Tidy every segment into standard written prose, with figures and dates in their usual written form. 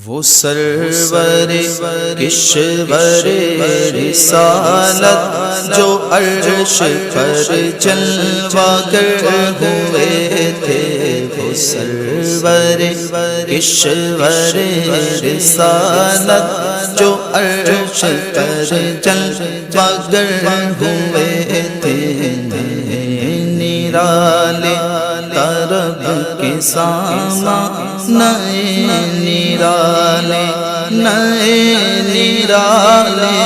وہ سرور کشور رسالت جو عرش پر جلوہ گر ہوئے تھے، وہ سرور کشور رسالت جو عرش پر جلوہ گر ہوئے تھے، نرالے طرب کے ساما نئے نرالے نئے نرالے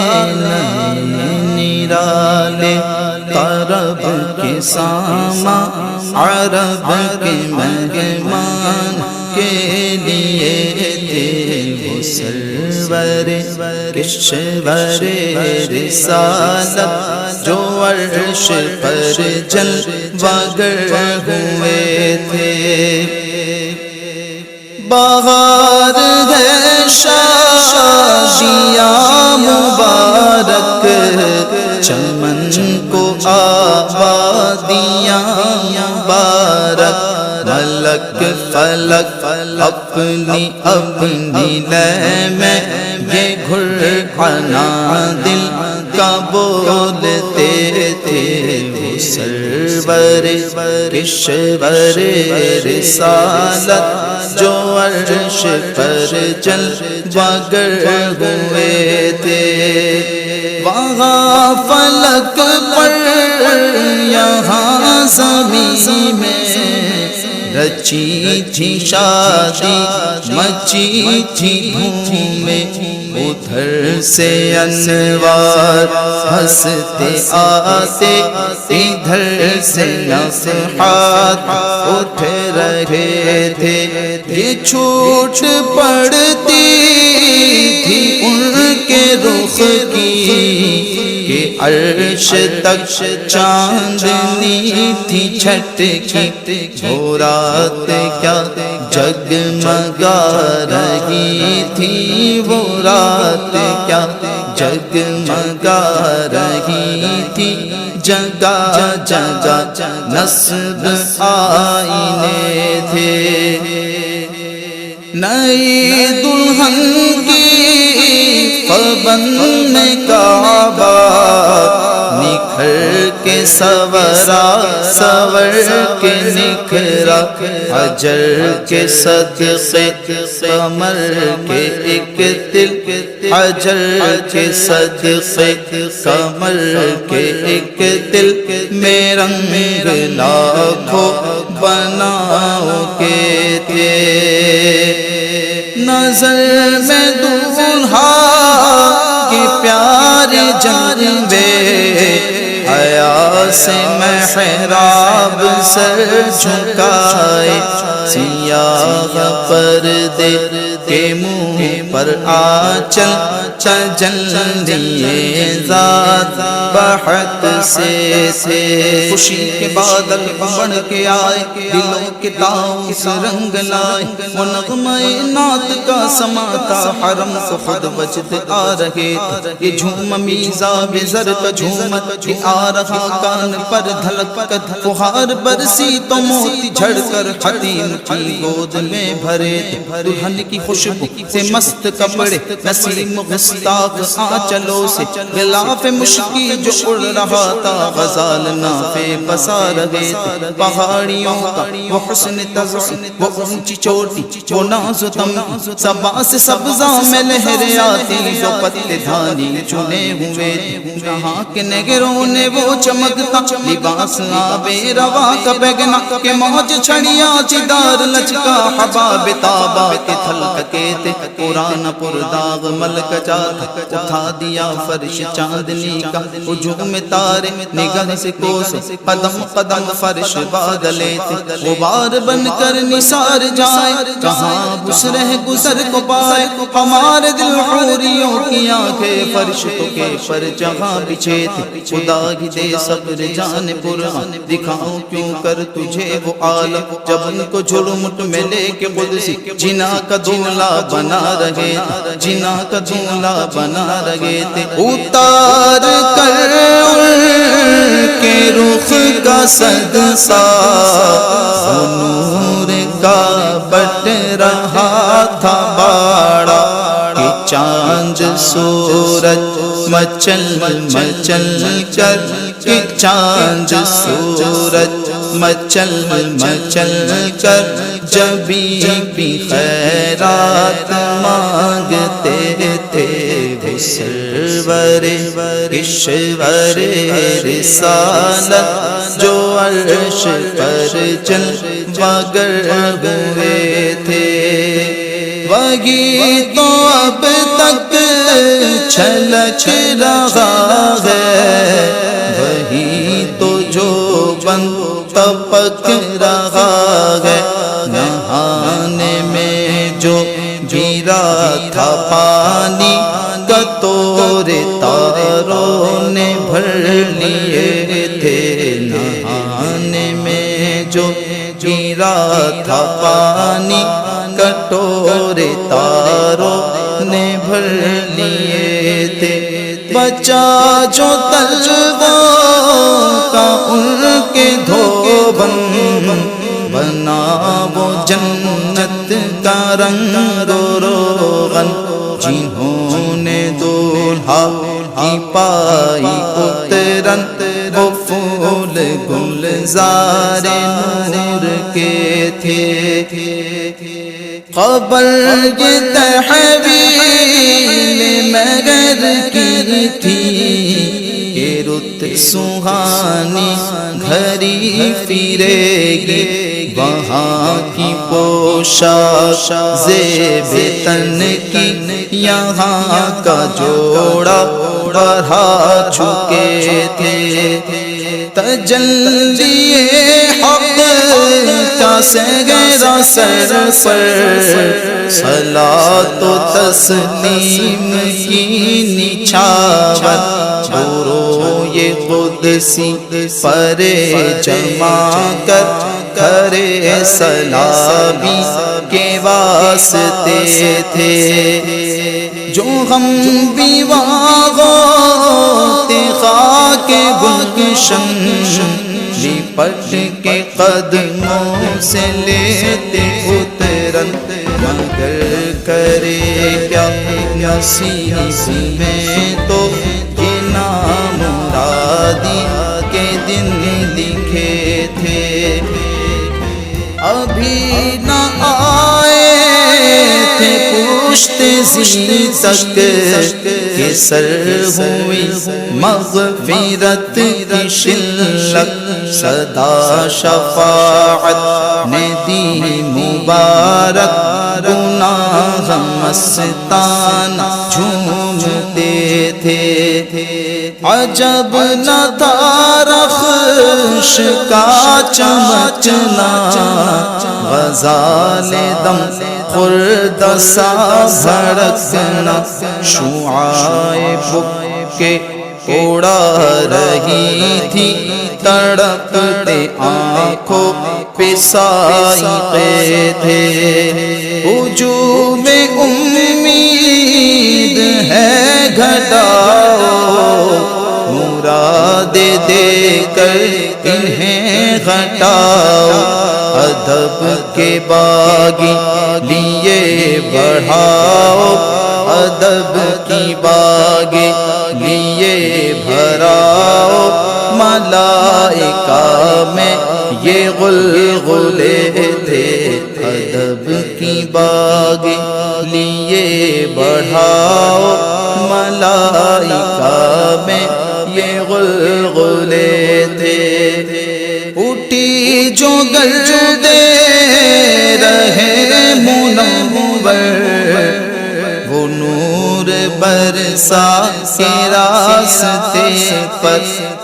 نرالے طرب کے ساما عرب کے مہمان کے لیے تھے، وہ سرور کشور رسالت جو عرش پر جلوہ گر ہوئے تھے۔ بہار ہے شادیاں مبارک، چمن کو آبادیاں مبارک، ملک فلک اپنی اپنی لے میں یہ گھرنا دل کا بولتے تھے، وہ سرور کشور رسالت جو عرش پر جلوہ گر ہوئے تھے۔ وہاں فلک پر یہاں زمین میں رچی تھی شادی، مچی تھی دھومیں، ادھر سے انوار ہنستے آتے، ادھر سے نفحات اٹھ رہے تھے، یہ چھوٹ پڑتی تھی ان کے رخ کی کہ عرش تک چاندنی تھی چھٹکی، وہ رات کیا جگمگا رہی تھی، وہ رات کیا جگمگا رہی تھی، جگہ جگہ نصب آئینے تھے، نئی دلہن کی پابند میں کعبہ نکھر کے سورا، سور کے نکھرا، حجر کے صدقے قمر کے ایک دل، حجر کے صدقے قمر کے ایک دل میں رنگ لاکھوں بناؤ کے تھے، نظر میں دولہا کے پیارے جلوے، حیا سے محراب سر جھکائے، سیاہ پردے کے منہ پر آنچل چل دیے ذات بحق سے تھے، خوشی کے بادل بڑھ کے آئے، دلوں کے تاؤس رنگ لائے، وہ نغمہ نعت کا سما تھا، حرم کو خود وجد آ رہے تھے، یہ جھوم میزاب زر کا جھومت بھی آ رہا، کان پر دھلک فہار برسی تو موتی جھڑ کر حتیم کی گود میں بھرے، دلہن کی خوشبو سے مست کپڑے، نسیم گستاخ آنچلوں سے غلاف مشکی جو اڑ رہا تھا، غزال نافے بسا رہے تھے، پہاڑیوں کا وہ حسن تزئین، وہ اونچی چوٹی، وہ ناز و تمکین، صبا سے سبزہ میں لہریں آتی، جو پتے دھانی چنے ہوئے، جہاں کے نگروں نے وہ چمکتا لباس آبے روا کا بگنا، کہ موج چھڑیاں چدار لچکا، حباب تابا کے تھلکتے تھے، پرانا پرداغ ملک جاتا، اٹھا دیا فرش چاندنی کا، ہجوم تارے نگاہ سے کوس، قدم قدم فرش بادلے تھے، غبار بن کر نثار جائے، کہاں بسرہ گزر کو پائے، ہمارے دل حوریوں کی آنکھیں فرشتوں کے پر جہاں بچھے تھے، خدا ہی دے صبر جان پرہاں، دکھاؤں کیوں کر تجھے وہ عالم، جب ان کو جھرمٹ میں لے کے قدسی جنا کا دولہ بنا رہے تھے، جنا کا دولہ بنا رہے تھے، اتار کر ان کے رخ کا صدقہ نور کا بٹ رہا تھا باڑا کہ چاند سورج مچل مچل کر کہ چاند سورج مچل مچل کر جبھی بھی خیرات مانگتے تھے وہ سرور اشور رسالت جو عرش پر جلوگر ہوئے تھے وہی تو اب تک چھلک رہا ہے وہی تو جو بند تپک رہا ہے نہانے میں جو گرا تھا پانی کتورے تاروں نے بھر لیے تھے نہانے میں جو گرا تھا پانی کٹورے تاروں نے بھر لیے تھے بچا جو تلووں کا ان کے دھوبن بنا وہ جنت کا رنگ و روغن جنہوں نے دولہا کی پائی اترن وہ پھول گلزار نور کے تھے قبر یہ تحویل مگر کی تھی کہ رت سہانی گھری پھرے گی وہاں کی پوشاک زیب تن کی یہاں کا جوڑا بڑھا چکے تھے تجلی حق کا سگرا سر پر صلاۃ و تسلیم کی نچھاور روئے قدسی پر جمع کر کھرے سلامی کے واسطے تھے جو ہم بیواغوں خاک گلشن لپٹ کے قدموں سے لیتے اترن مگر کرے کیا نصیب میں تو کہ نامرادی کے دن لکھے تھے ابھی نہ آئے تھے پشت زی تک کہ سر ہوئی مغفرت کی شلک صدا شفاعت نے دی مبارک گناہ مستان جھومتے تھے عجب نہ تھا رخش کا چمچنا غزال دم خرد سا بھڑکنا شعاع بک کے اڑا رہی تھی تڑپتے آنکھوں پہ سائقے تھے ہجوم امید ہے گھٹاؤ مراد دے کر انہیں گھٹاؤ ادب کے باغی لیے بڑھاؤ ادب کی باغی لیے بھراؤ ملائکہ میں یہ غلغلے تھے ادب کی باغی لیے بڑھاؤ ملائکہ میں یہ غلغلے تھے اٹھی جو گردے رہے منور وہ نور برسا کے راستے پر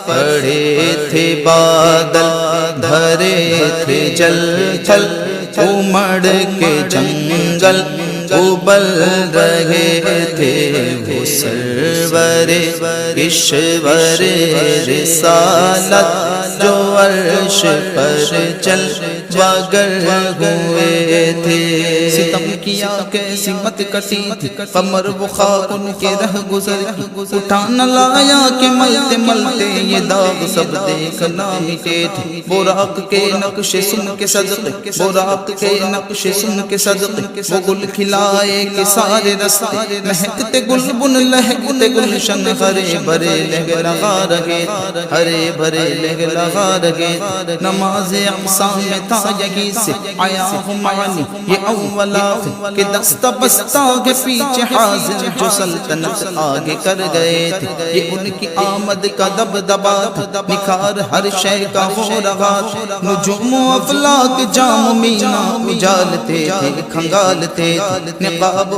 پڑے تھے بادل بھرے تھے جل تھل امڑ کے جنگل ابل رہے تھے وہ سرور اشور رسالت جو عرش پر چل وگر ہوئے تھے ستم کیا کیسی مت کٹی تھی قمر و خاک ان کے رہ گزر اٹھانا لایا کہ ملتے ملتے یہ داغ سب دیکھنا مٹے تھے براق کے نقش سن کے صدقے براق کے نقش سن کے صدقے وہ گل کھلائے کہ سارے رستے مہکتے گل بن لہکتے گلشن ہرے بھرے لگ لگا رہے ہرے بھرے لگ لگا رہے نماز اقسام میں تھا یہی سے آیا ہوں معنی یہ اولا کہ دست بستہ کے پیچھے حاضر جو سلطنت آگے کر گئے تھے یہ ان کی آمد کا دبدبا تھا نکھار ہر شے کا ہو رہا تھا نجوم و افلاک جام مینا اجالتے تھے کھنگالتے تھے نقاب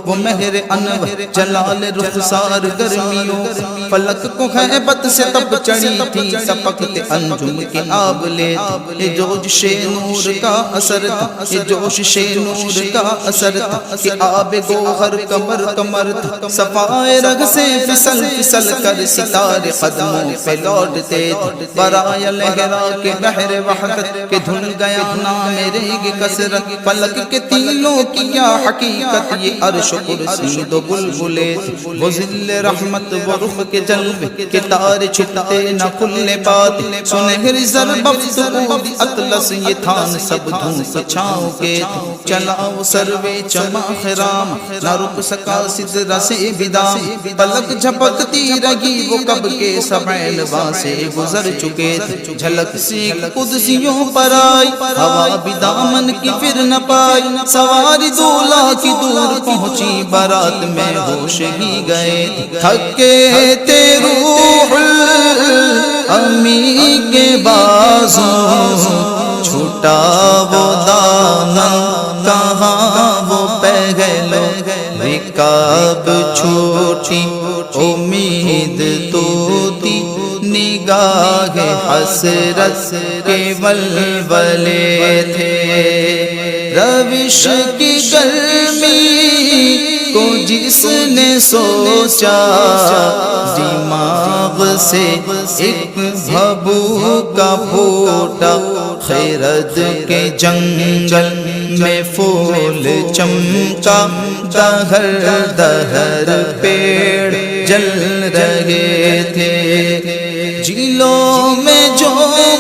وہ مہر انور جلال رخسار گرمیوں فلک کو خیبت سے تب چڑھی تھی سپکتے انجم کے آبلے یہ جوش نور کا اثر تھا یہ جوش نور کا اثر تھا کہ آب گوہر کمر کمر تھا صفائے رگ سے پھسل پھسل کر ستارے قدموں پہ لوٹتے تھے برائے لہرا کے بحر وحدت کہ دھل گیا نام ریگ کثرت فلک کے تینوں کیا حقیقت یہ عرش و کرسی دو بلبلے وہ ذل رحمت وہ رخ کے جلوے کہ تارے چھٹتے نہ کھلنے پاتے سنہری زربفت عود اطلس یہ تھان سب دھوپ چھاؤں کے چلاؤ سروے چما خرام نہ رک سکا سدرہ سے بدام پلک جھپکتی رہی وہ کب کے سبعین سے گزر چکے تھے جھلک سی قدسیوں پر آئی ہوا بھی دامن کی پھر نہ پائی سواری دولا کی دور پہنچی بارات میں ہوش ہی گئے تھکے تھے روح امی کے بازوں چھوٹا وہ دامن کہاں وہ پہلو رکاب چھوٹی امید تو تھی نگاہ حسرت کے ولولے تھے روش کی گرمی کو جس نے سوچا دماغ سے ایک بھبو کا پھوٹا خیرت کے جنگل میں پھول چمکا دہر دہر پیڑ جل رہے تھے جھیلوں میں جو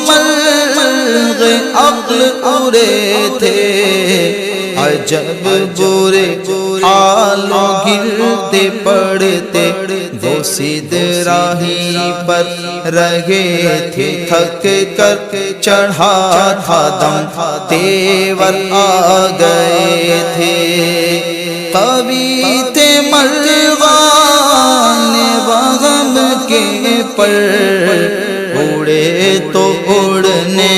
مرغ عقل اڑے تھے عجب برے حالوں گرتے پڑتے وہ سدراہی پر رہے تھے تھک کر چڑھا تھا دم تیور آ گئے تھے قوی تھے مروان وغم کے پر اڑے تو اڑنے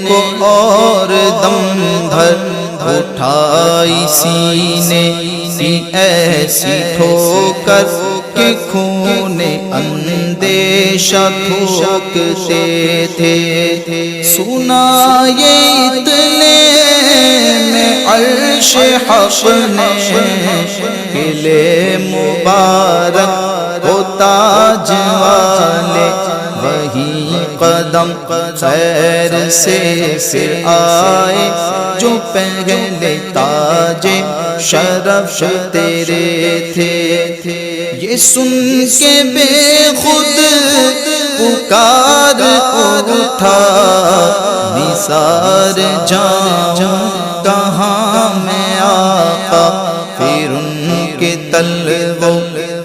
کو اور دم دھر اٹھائی سینے سی ایسی ٹھوکر کہ خون اندیشہ تھوکتے تھے سنا یہ اتنے میں عرش حق نے قلعے مبارک و تاج والے وہی قدم خیر سے پھر آئے جو پہلے تاج شرف تیرے تھے یہ سن کے بے خود پکار اٹھا نثار جاؤں کہاں میں آقا پھر ان کے تلووں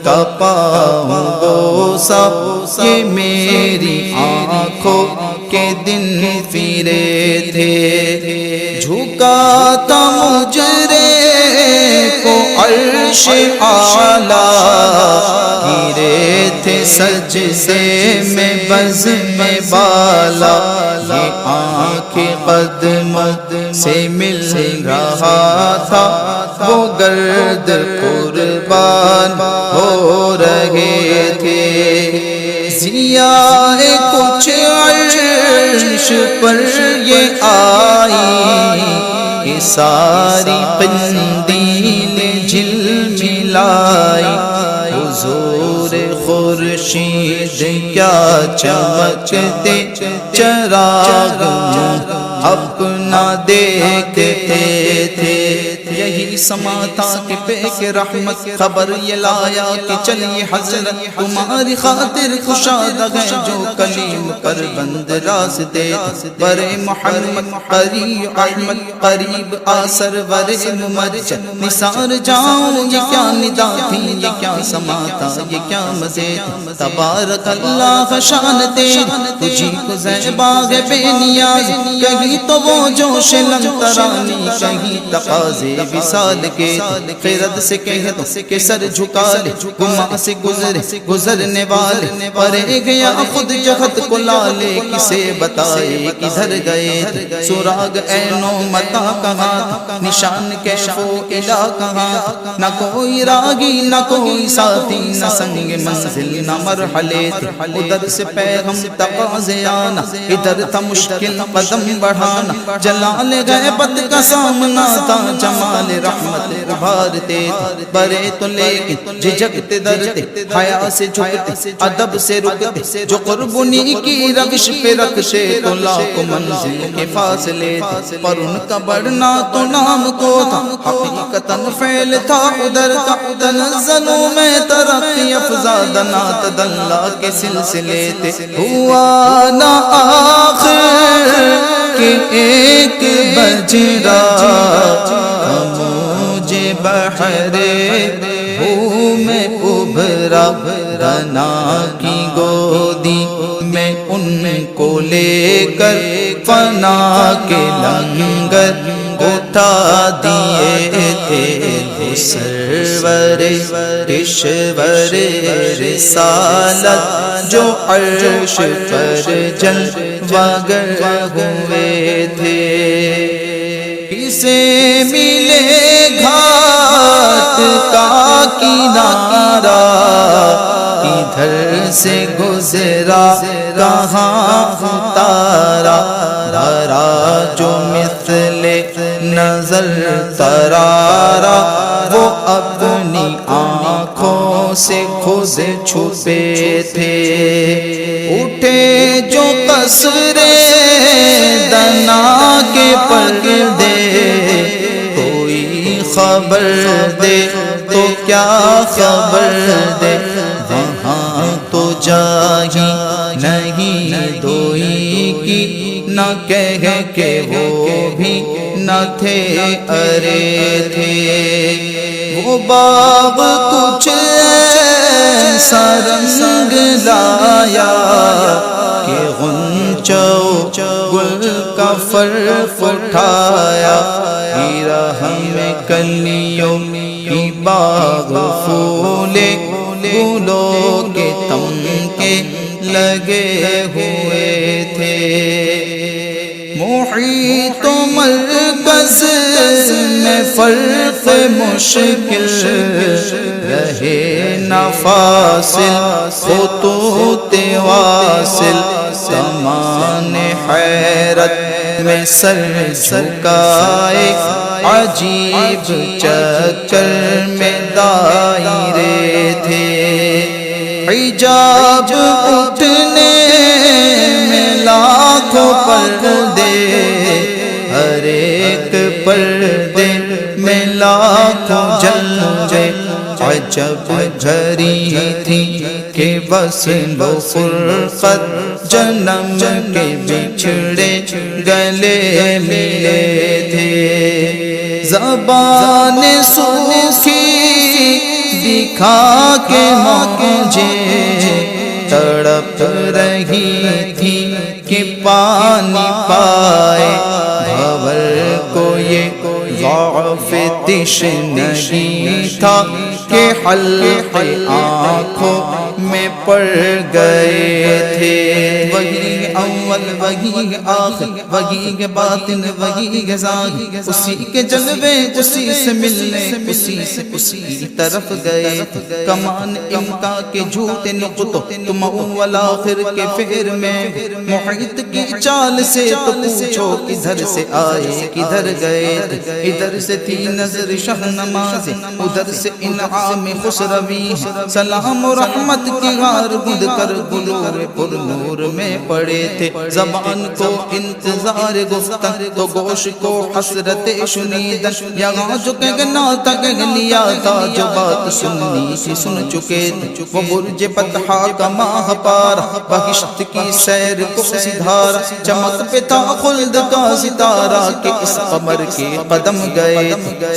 کا پاؤں بوسا یہ میری آنکھوں کے دن پھرے تھے جھکا تھا مجرے کو عرش اعلیٰ گرے تھے سجدے میں بزم بالا یہ آنکھیں قدم سے مل رہا تھا وہ گرد قربان ہو رہے تھے ضیاء کچھ عرش پر یہ آئی یہ ساری قندیل لائی حضور خورشید کیا چمکتے چراغ اپنا دیکھتے تھے یہی سما تھا کہ پیک رحمت خبر یہ لایا کہ چلی حضرت تمہاری خاطر کشادہ ہے جو کلیم پر بند راستے برے محمد قریب احمد قریب آسر ورے ممرج نثار جاؤں یہ کیا ندا تھی یہ کیا سما تھا یہ کیا مزے تبارک اللہ شانتے تجھی کو زیباغ بے نیاز کہیں تو وہ جوش لنترانی کہیں تقاضے وصال کے خیرت سے کہہ دو کہ سر جھکا لے گماں سے گزرنے والے پرے گیا خود جہت کو لالے کسے بتائے کدھر گئے سراغ عین و متا کہاں تھا نشان کیف و الہ کہاں نہ کوئی راگی نہ کوئی ساتھی نہ سنگ منزل نہ مرحلے ادھر سے پیغم تقاضے آنا ادھر تھا مشکل قدم بڑھانا جلال غیبت کا سامنا تھا جمال رحمت ابھارتے برے تو لیکن جھجکتے ڈرتے حیا سے جھکتے ادب سے رکتے جو قربانی کی روش پہ رکھتے تو لاکھ منزل کے فاصلے پر ان کا بڑھنا تو نام کو تھا حقیقتاً فعل تھا ادھر کا تنزلوں میں ترقی افزا دنا تدلہ کے سلسلے تھے ہوا نہ آخر کہ ایک بجرا مجھے بحرے ہوں میں ابھرا بنا کی گودی میں ان کو لے کر فنا کے لنگر اٹھا دیے تھے سرور کشور رسالت جو عرش پر جلوگر ہوئے تھے کسے ملے گھاٹ کا کنارہ ادھر سے گزرا کہاں اتارا دھرا جو مثل نظر ترارا وہ اپنی آنکھوں سے خود چھپے تھے اٹھے جو قصرے دنا کے پردے کوئی خبر دے تو کیا خبر دے وہاں تو جاہی نہیں دوئی کی نہ کہہ کہ وہ بھی نہ تھے ارے تھے وہ باغ کچھ ایسا رنگ لایا کہ غنچو گل کا فرق اٹھایا ہمیں کلیوں کی باغ پھولے پھولوں کے تمکے لگے ہوئے تھے محیط و مرکز میں فرق مشکل رہے نہ فاصل خطوط واصل زمان حیرت میں سر جھکائے عجیب چکر میں دائرے تھے حجاب اٹھنے میں لاکھوں پردے ہر ایک پردے میں لاکھوں جلوے عجب گھڑی تھی کہ وصل و فرقت جنم کے بچھڑے گلے ملے تھے زبان صوفی دکھا کے مجھے تڑپ رہی تھی کہ پانی پائے بھور کو یہ ضعف تشنگی تھا کہ حلق آنکھوں میں پڑ گئے تھے وہی اول وہی آخر وہی باطن وہی ظاہر اسی کے جلوے اسی سے ملنے اسی سے اسی طرف گئے کمان امکا کے جھوٹے نقطوں تم اول آخر کے فہر میں محیط کی چال سے تو پوچھو کدھر سے آئے کدھر گئے ادھر ادھر سے تھی نظر شہ نماز ادھر سے انعام خسروی سلام و رحمت کی غار گد کر گلور پر نور میں پڑے تھے زبان کو انتظار گفتن تو گوش کو حسرت شنیدن یہاں جو کہنا تھا کہہ لیا تھا جو بات سننی تھی سن چکے تھے وہ برج بطحا کا ماہ پار بہشت کی سیر کو سدھارا چمک پہ تھا خلد کا ستارہ کہ اس قمر کے قدم گئے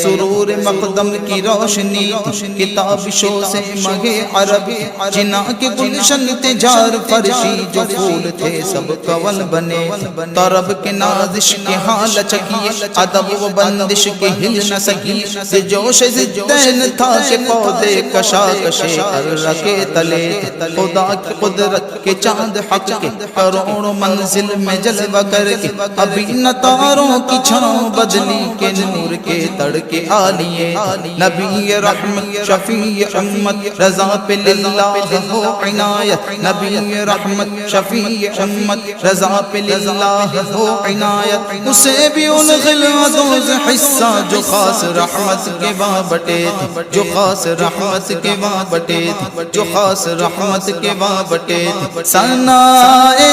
سرور مقدم کی روشنی کتابشوں سے مگے عرب جنا کے گلشن تھے جار فرشی جو پھول تھے سب کون بنے طرب کے نازش کے حال چکی ادب و بندش کے ہل نہ سکی سے جوش زدین تھا کہ پودے کشاکش ارہ کے تلے خدا کی قدرت کے چاند حق کے کروڑوں منزل میں جلوہ کر کے ابھی نہ تاروں کی چھاؤں بدلی کے نور کے تڑکے آلیے نبی رحمت شفیع امت رضا پہ للہ ہو عنایت نبی رحمت شفیع امت رضا پہ للہ ہو عنایت اسے بھی ان غلوتوں سے حصہ جو خاص رحمت کے وہاں بٹے تھے جو خاص رحمت کے وہاں بٹے تھے جو خاص رحمت کے وہاں بٹے تھے ثنائے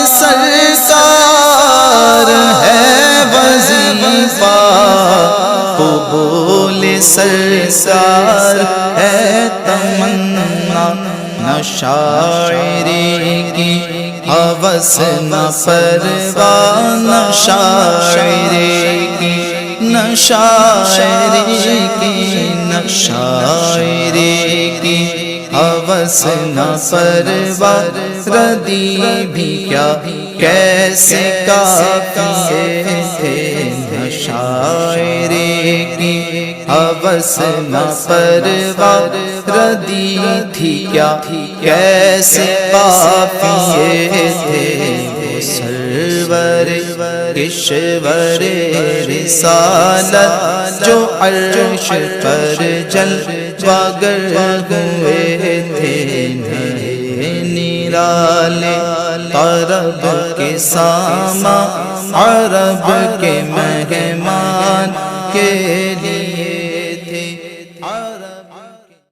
سرکار ہے وظیفہ قبول سرکار ہے تمنا نہ شاعری کی ہوس نہ پرواہ نہ شاعری کی نہ شاعری کی نہ شاعری کی ہوس نہ پرواہ ردی بھی کیا کیسے کافی تھے نہ شاعری کی ہوس نہ پرواہ ردی تھی کیا کیسے کافی تھے سرور کشور رسالت جو عرش پر جلوہ گر ہوئے تھے نرالے عرب کے ساما عرب کے مہمان کے لیے تھے عرب